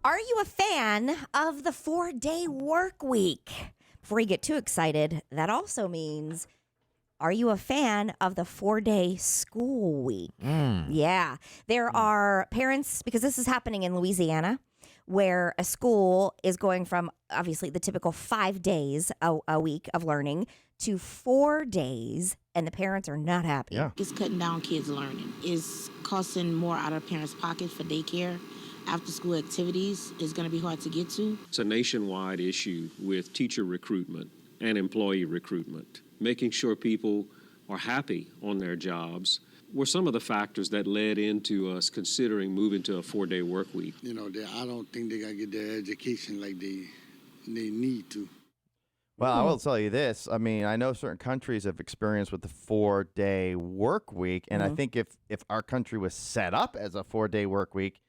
Are you a fan of the 4-day work week? Before you get too excited, that also means, are you a fan of the 4-day school week? Yeah. There are parents, because this is happening in Louisiana, where a school is going from obviously the typical 5 days a week of learning to 4 days, and the parents are not happy. Yeah. It's cutting down kids' learning. It's costing more out of parents' pockets for daycare. After-school activities is going to be hard to get to. It's a nationwide issue with teacher recruitment and employee recruitment. Making sure people are happy on their jobs were some of the factors that led into us considering moving to a 4-day work week. You know, I don't think they got to get their education like they need to. Well, I will tell you this. I mean, I know certain countries have experienced with the 4-day work week, and I think if our country was set up as a 4-day work week,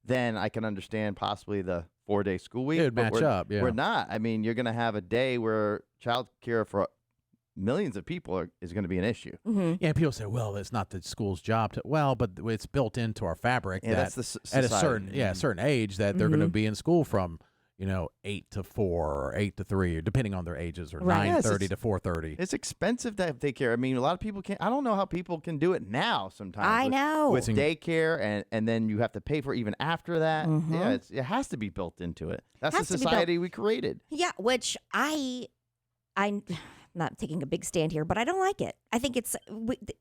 then I can understand possibly the 4-day school week. It would match up, yeah. We're not. I mean, you're going to have a day where child care for millions of people is going to be an issue. Yeah, people say, well, it's not the school's job to. Well, but it's built into our fabric Yeah, that that's the at a society. certain age that they're going to be in school from 8 to 4 or 8 to 3, or depending on their ages, or Right. 9:30 to 4:30. It's expensive to have daycare. I mean, a lot of people can't. I don't know how people can do it now sometimes. I know. With daycare, and then you have to pay for it even after that. Yeah, it has to be built into it. That's Has the to be built. society we created. Yeah, which I'm not taking a big stand here, but I don't like it. I think it's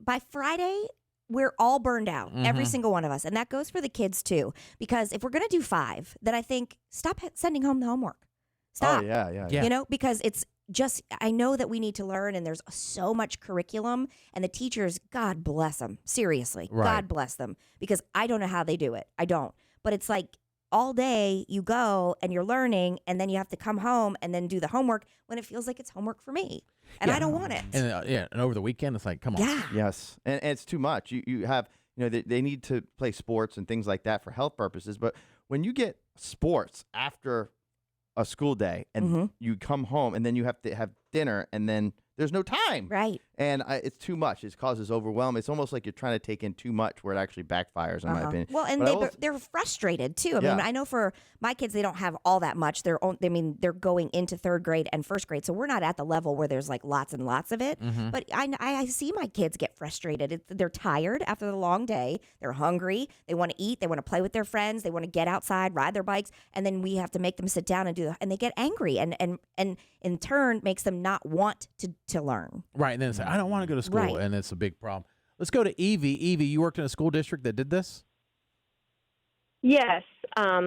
by Friday, we're all burned out, every single one of us. And that goes for the kids too. Because if we're going to do 5, then I think stop sending home the homework. Stop. Oh, yeah. Yeah. Because it's just, I know that we need to learn, and there's so much curriculum, and the teachers, God bless them. Seriously. Right. God bless them. Because I don't know how they do it. I don't. But it's like, all day you go and you're learning, and then you have to come home and then do the homework when it feels like it's homework for me, and I don't want it. And and over the weekend, it's like, come on. Yeah. Yes, and it's too much. You have, they need to play sports and things like that for health purposes. But when you get sports after a school day and you come home and then you have to have dinner and then there's no time. Right. And it's too much. It causes overwhelm. It's almost like you're trying to take in too much where it actually backfires, in my opinion. Well, and they're frustrated too. I mean, I know for my kids, they don't have all that much. They're going into 3rd grade and 1st grade, so we're not at the level where there's like lots and lots of it. But I see my kids get frustrated. They're tired after the long day. They're hungry. They want to eat. They want to play with their friends. They want to get outside, ride their bikes, and then we have to make them sit down and and they get angry, and in turn makes them not want to learn. Right, and then it's like, I don't want to go to school, Right. and it's a big problem. Let's go to Evie. Evie, you worked in a school district that did this? Yes. I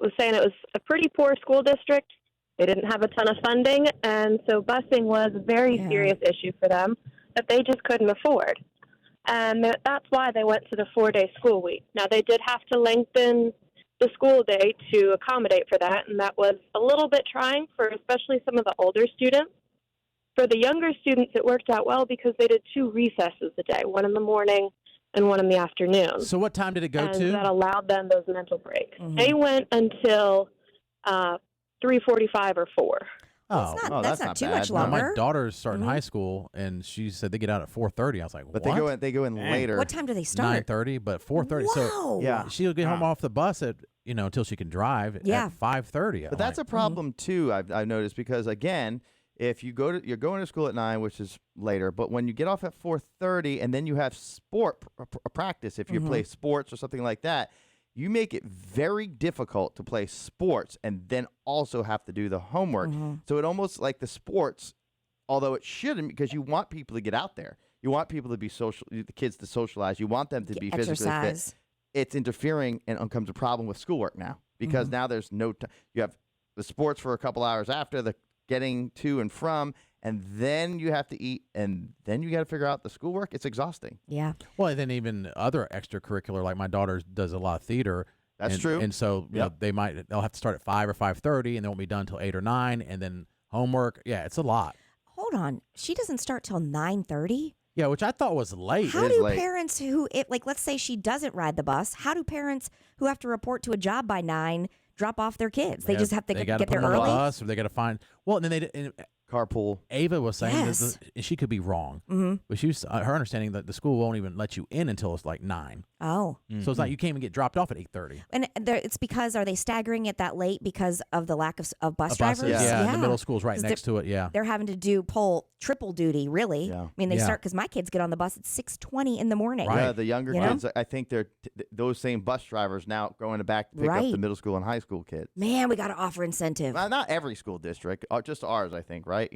was saying it was a pretty poor school district. They didn't have a ton of funding, and so busing was a very serious issue for them that they just couldn't afford. And that's why they went to the 4-day school week. Now, they did have to lengthen the school day to accommodate for that, and that was a little bit trying for especially some of the older students. For the younger students, it worked out well because they did 2 recesses a day, one in the morning and one in the afternoon. So what time did it go and to? that allowed them those mental breaks. They went until 3:45 or 4. Oh, That's not too bad. much No, no, longer. my daughter's starting high school, and she said they get out at 4:30. I was like, But what? they go in later. What time do they start? 9:30, but 4:30. Whoa. So Yeah. she'll get home off the bus at until she can drive Yeah. at 5:30. But that's a problem too. I've noticed, because again, if you're going to school at 9, which is later, but when you get off at 4:30 and then you have sport practice, if you play sports or something like that, you make it very difficult to play sports and then also have to do the homework. So it almost like the sports, although it shouldn't, because you want people to get out there. You want people to be the kids to socialize. You want them to be physically Exercise. fit. It's interfering, and comes a problem with schoolwork now, because now there's no time. You have the sports for a couple hours after the getting to and from, and then you have to eat, and then you got to figure out the schoolwork. It's exhausting. Yeah. Well, and then even other extracurricular, like my daughter does a lot of theater. That's and, true. And so you know, they'll have to start at 5 or 5:30, and they won't be done until 8 or 9, and then homework. Yeah, it's a lot. Hold on. She doesn't start till 9:30? Yeah, which I thought was late. How do parents let's say she doesn't ride the bus, how do parents who have to report to a job by 9 drop off their kids? They just have to they get put there them on the early? bus, or they got to find. Well, and then carpool. Ava was saying Yes. that she could be wrong, Mm-hmm. but she was, her understanding that the school won't even let you in until it's like 9. Oh. So it's like you can't even get dropped off at 8:30. And it's because, are they staggering it that late because of the lack of bus drivers? Buses, and the middle school's right 'Cause next to it. Yeah. They're having to pull triple duty, really. Yeah. I mean, they Yeah. start, because my kids get on the bus at 6:20 in the morning. Right. Yeah, the younger You know? kids, I think they're those same bus drivers now going back to pick up the Right. middle school and high school kids. Man, we got to offer incentive. Well, not every school district, just ours, I think, right?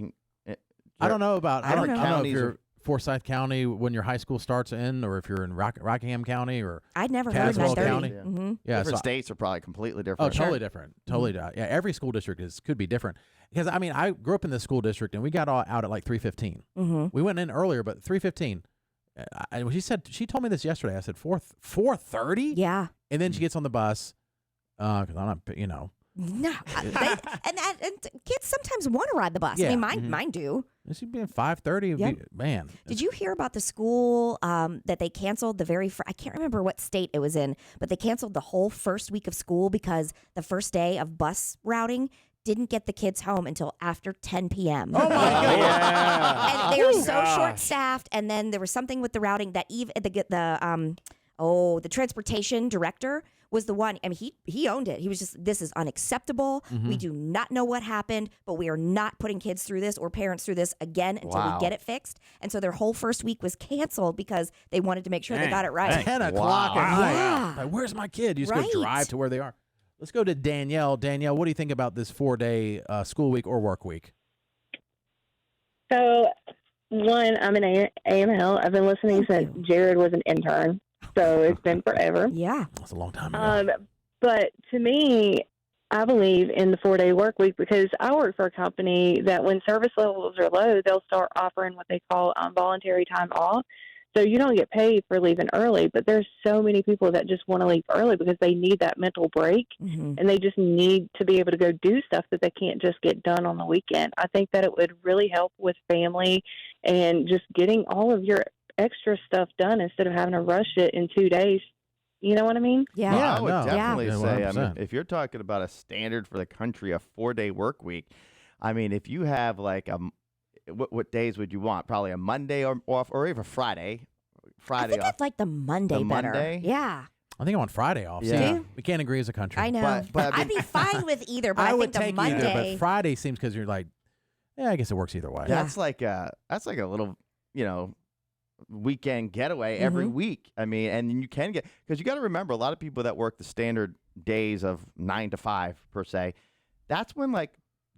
I don't know about. I don't know if Counties you're Forsyth County when your high school starts in, or if you're in Rockingham County, or I'd never heard Caswell 9:30. County. Yeah. Mm-hmm. yeah, Different so- states are probably completely Oh, different. totally different. Totally. Yeah, every school district could be different. Because I mean, I grew up in this school district, and we got out at like 3:15. Mm-hmm. We went in earlier, but 3:15. She told me this yesterday. I said 4:30. Yeah. And then she gets on the bus because I'm not, No. And kids sometimes want to ride the bus. I Yeah. mean, mine do. This would be 5:30. Yep. Man. Did you hear about the school that they canceled I can't remember what state it was in, but they canceled the whole first week of school because the first day of bus routing didn't get the kids home until after 10 p.m. Oh my God. Yeah. And they were so Gosh. short-staffed, and then there was something with the routing that even the transportation director was the one. I mean, he owned it. He was just, this is unacceptable. We do not know what happened, but we are not putting kids through this or parents through this again until Wow. we get it fixed. And so their whole first week was canceled because they wanted to make sure they Dang. got it right. 10 o'clock at night. Yeah. Like, where's my kid? You just Right. go drive to where they are. Let's go to Danielle. Danielle, what do you think about this 4-day school week or work week? So, one, I'm an AML. I've been listening Thank since you. Jared was an intern, so it's been forever. Yeah. That's a long time ago. But to me, I believe in the 4-day work week because I work for a company that when service levels are low, they'll start offering what they call voluntary time off. So you don't get paid for leaving early, but there's so many people that just want to leave early because they need that mental break Mm-hmm. and they just need to be able to go do stuff that they can't just get done on the weekend. I think that it would really help with family and just getting all of your extra stuff done instead of having to rush it in 2 days. You know what I mean? Yeah. Well, I would no. definitely Yeah. say, I 100%. mean, if you're talking about a standard for the country, a 4-day work week, I mean, if you have like what days would you want? Probably a Monday or off, or even Friday. I think off. I'd like the Monday The better. Monday? Yeah. I think I want Friday off. Yeah. See, Do you? we can't agree as a country. I know. But I I'd mean- be fine with either, but I, would think the take Monday. either, but Friday seems because you're like, yeah, I guess it works either way. Yeah. That's like a little, weekend getaway every Mm-hmm. week. I mean, and you can get, because you got to remember, a lot of people that work the standard days of 9 to 5 per se, that's when like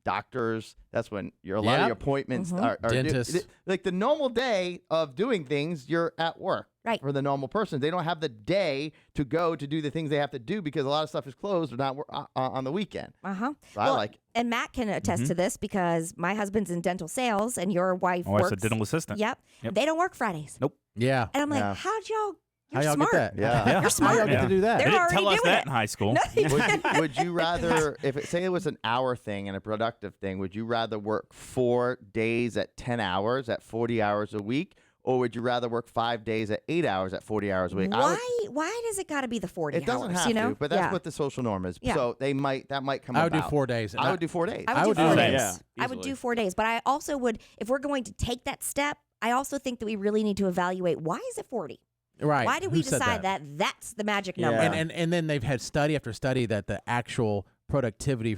doctors, that's when a lot of Yep. your appointments Mm-hmm. are Dentists. like the normal day of doing things, you're at work. Right. For the normal person, they don't have the day to go to do the things they have to do because a lot of stuff is closed or not on the weekend. Uh-huh. So I like it. And Matt can attest to this because my husband's in dental sales and your wife My wife's works. a dental assistant. Yep. Yep. They don't work Fridays. Nope. Yeah. And I'm like, Yeah. how'd y'all? How You're y'all smart. get that? Yeah. Yeah. You're smart. How y'all get Yeah. to do that? They They're didn't already tell us doing that it. in high school. No, they would, didn't. would you rather, if it say it was an hour thing and a productive thing, would you rather work 4 days at 10 hours at 40 hours a week, or would you rather work 5 days at 8 hours at 40 hours a week? Why does it got to be the 40 It doesn't hours? have you know? to, but that's Yeah. what the social norm is. Yeah. So that might come I would about. do 4 days. I would do 4 days. I would do do 4 that. days. Yeah, I would do easily. 4 days, but I also would, if we're going to take that step, I also think that we really need to evaluate why is it 40? Right. Why did Who we said decide that that's the magic number? Yeah. And then they've had study after study that the actual productivity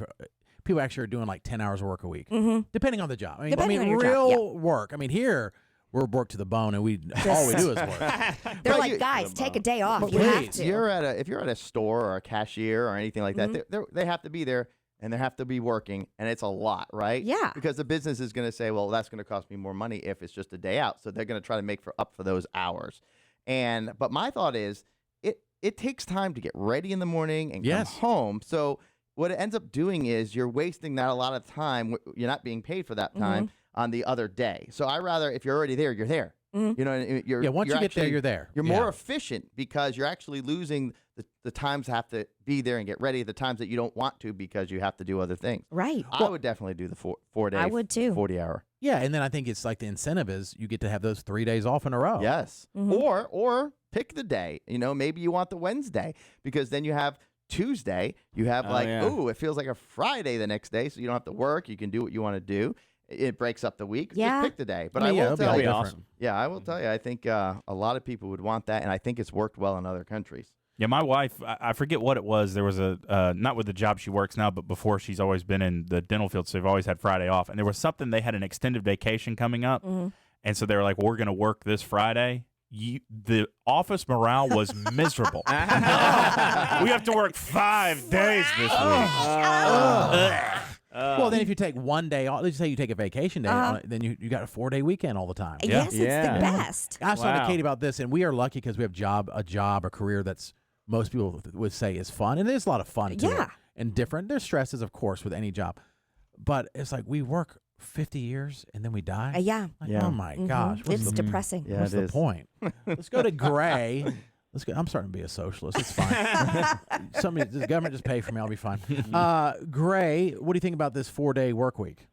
people actually are doing like 10 hours of work a week, depending on the job. I mean, Depending on your real job, work. I mean, here we're worked to the bone, and all we do is work. They're But like, you- guys, take a day off. But You have please, to. If you're at a store or a cashier or anything like that, they have to be there and they have to be working, and it's a lot, right? Yeah. Because the business is going to say, well, that's going to cost me more money if it's just a day out, so they're going to try to make up for those hours. But my thought is, it takes time to get ready in the morning and Yes. come home. So what it ends up doing is you're wasting that a lot of time. You're not being paid for that time on the other day. So I rather, if you're already there, you're there. You know, Yeah, once you're you get there, actually- you're there. You're Yeah. more efficient because you're actually losing the times to have to be there and get ready, the times that you don't want to because you have to do other things. Right. I would definitely do the 4 day. I would too. 40 hour. Yeah, and then I think it's like the incentive is you get to have those 3 days off in a row. Yes. Mm-hmm. Or pick the day. You know, maybe you want the Wednesday because then you have Tuesday. You have Oh, yeah. it feels like a Friday the next day, so you don't have to work. You can do what you want to do. it breaks up the week. Yeah. Just pick the day. But I mean, I will tell you, awesome. yeah, I will tell you, I think a lot of people would want that, and I think it's worked well in other countries. Yeah, my wife, I forget what it was. There was not with the job she works now, but before she's always been in the dental field, so they've always had Friday off. And there was something, they had an extended vacation coming up, and so they were like, we're going to work this Friday. The office morale was miserable. We have to work 5 days this week. Well, then if you take one day off, let's say you take a vacation day, then you got a 4-day weekend all the time. Yes, it's the best. I was talking to Katie about this, and we are lucky because we have a career that's most people would say is fun, and there's a lot of fun to it and different. There's stresses, of course, with any job, but it's like we work 50 years and then we die. Yeah. Oh my gosh, It's depressing. Yeah, what's the point? Let's go to Gray. I'm starting to be a socialist. It's fine. The government just pay for me. I'll be fine. Gray, what do you think about this 4-day work week?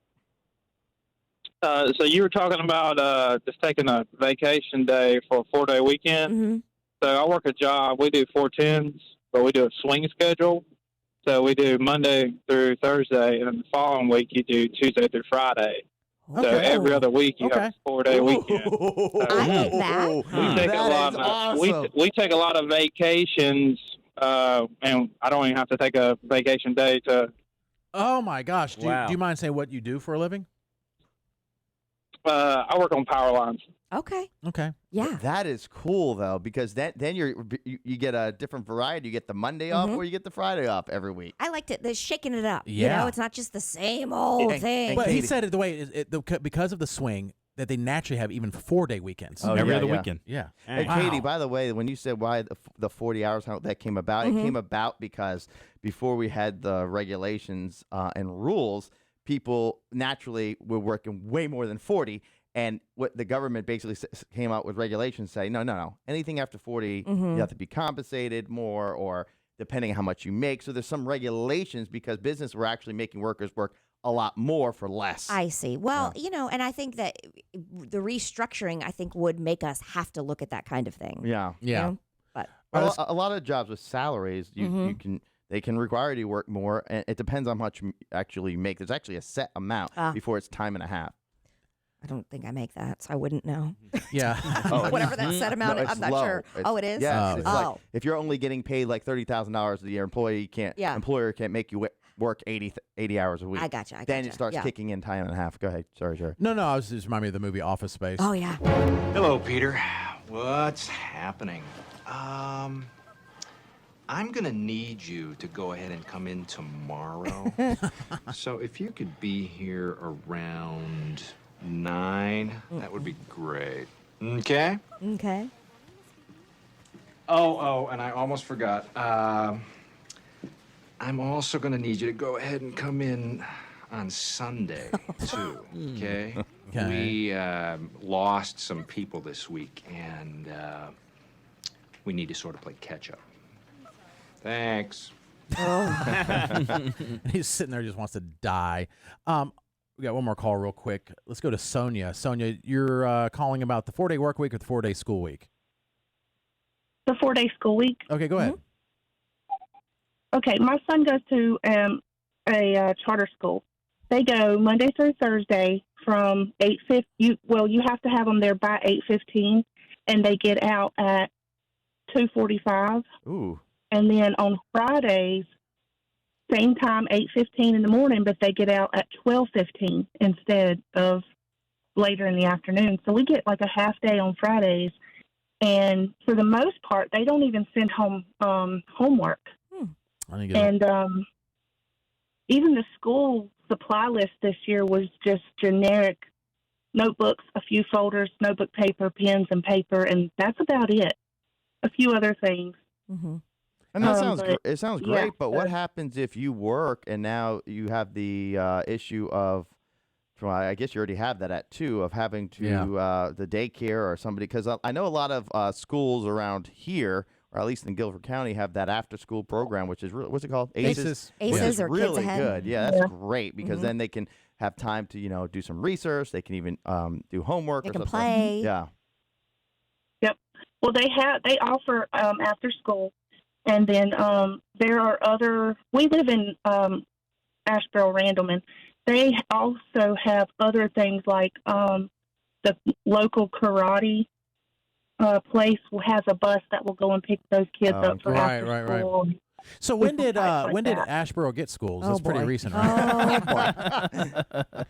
So you were talking about just taking a vacation day for a 4-day weekend. So I work a job. We do 4-10s, but we do a swing schedule. So we do Monday through Thursday, and then the following week you do Tuesday through Friday. Okay. So every other week you have a 4-day weekend. I like that. We take we take a lot of vacations, and I don't even have to take a vacation day to. Oh my gosh! Do you mind saying what you do for a living? I work on power lines. Okay. Yeah. That is cool though, because then you get a different variety. You get the Monday off, or you get the Friday off every week. I liked it. They're shaking it up. Yeah. You know, it's not just the same old thing. But he said it the way because of the swing that they naturally have even 4-day weekends. Every other weekend. Yeah. And Katie, by the way, when you said why the 40 hours, how that came about, it came about because before we had the regulations and rules, people naturally were working way more than 40. And what the government basically came out with regulations say, no. Anything after 40, you have to be compensated more, or depending on how much you make. So there's some regulations because business were actually making workers work a lot more for less. I see. Well, and I think that the restructuring, I think, would make us have to look at that kind of thing. Yeah. You know? But a lot of jobs with salaries, they can require you to work more, and it depends on how much you actually make. There's actually a set amount before it's time and a half. I don't think I make that, so I wouldn't know. Yeah. Whatever that set amount is, I'm not sure. It is? Yeah. It's like if you're only getting paid like $30,000 a year, employer can't make you work 80 hours a week. I gotcha. Then it starts kicking in time and a half. Go ahead. Sorry. No, I was just reminding me of the movie Office Space. Oh, yeah. Hello, Peter. What's happening? I'm going to need you to go ahead and come in tomorrow. So if you could be here around 9, that would be great. Okay? Okay. Oh, and I almost forgot. I'm also going to need you to go ahead and come in on Sunday, too, okay? We lost some people this week, and we need to sort of play catch-up. Thanks. He's sitting there, just wants to die. We got one more call real quick. Let's go to Sonia. Sonia, you're calling about the 4-day work week or the 4-day school week? The 4-day school week. Okay, go ahead. Okay, my son goes to a charter school. They go Monday through Thursday from 8:50. You have to have them there by 8:15, and they get out at 2:45. Ooh. And then on Fridays, same time, 8:15 in the morning, but they get out at 12:15 instead of later in the afternoon. So we get like a half day on Fridays, and for the most part, they don't even send home homework. And even the school supply list this year was just generic notebooks, a few folders, notebook paper, pens, and paper, and that's about it. A few other things. And that sounds great, but what happens if you work and now you have the issue of, well, I guess you already have that at 2, of having to the daycare or somebody, because I know a lot of schools around here, or at least in Guilford County, have that after-school program, which is what's it called? ACES. ACES, or really Kids Ahead. good. Yeah, that's great, because then they can have time to do some research. They can even do homework. They or can something. play. Yeah. Yep. Well, they offer after school, and then there are other. We live in Asheboro, Randleman. they also have other things like the local karate place has a bus that will go and pick those kids up for after school. Right. So when did like that. Asheboro get schools? Oh, That's pretty boy. recent, right? Oh, boy.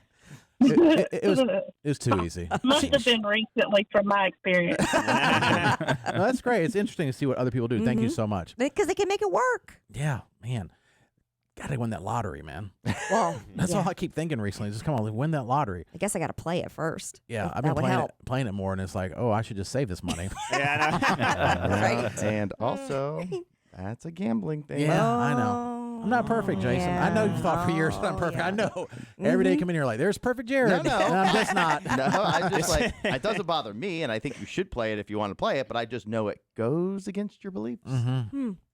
It was too easy. Must have been recently from my experience. No, that's great. It's interesting to see what other people do. Thank you so much. Because they can make it work. Yeah, man. Gotta win that lottery, man. Well, That's all I keep thinking recently. Just come on, win that lottery. I guess I got to play it first. Yeah, I've been playing it more, and it's like, oh, I should just save this money. Right. And also, that's a gambling thing. Yeah, I know. I'm not perfect, Jason. Yeah. I know you've thought for years that I'm perfect. I know. Every day you come in here like, there's perfect Jared. No. And I'm just not. No, I just like, it doesn't bother me, and I think you should play it if you want to play it, but I just know it goes against your beliefs.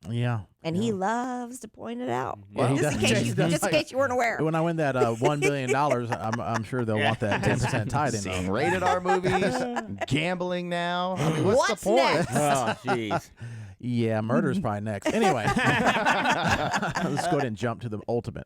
Yeah. And he loves to point it out. Yeah, he just does. in case you weren't aware. When I win that $1 billion, I'm sure they'll want that 10% tied in. Seeing rated R movies, gambling now. I mean, what's the point? Next? Oh, jeez. Yeah, murder's probably next. Anyway, let's go ahead and jump to the ultimate.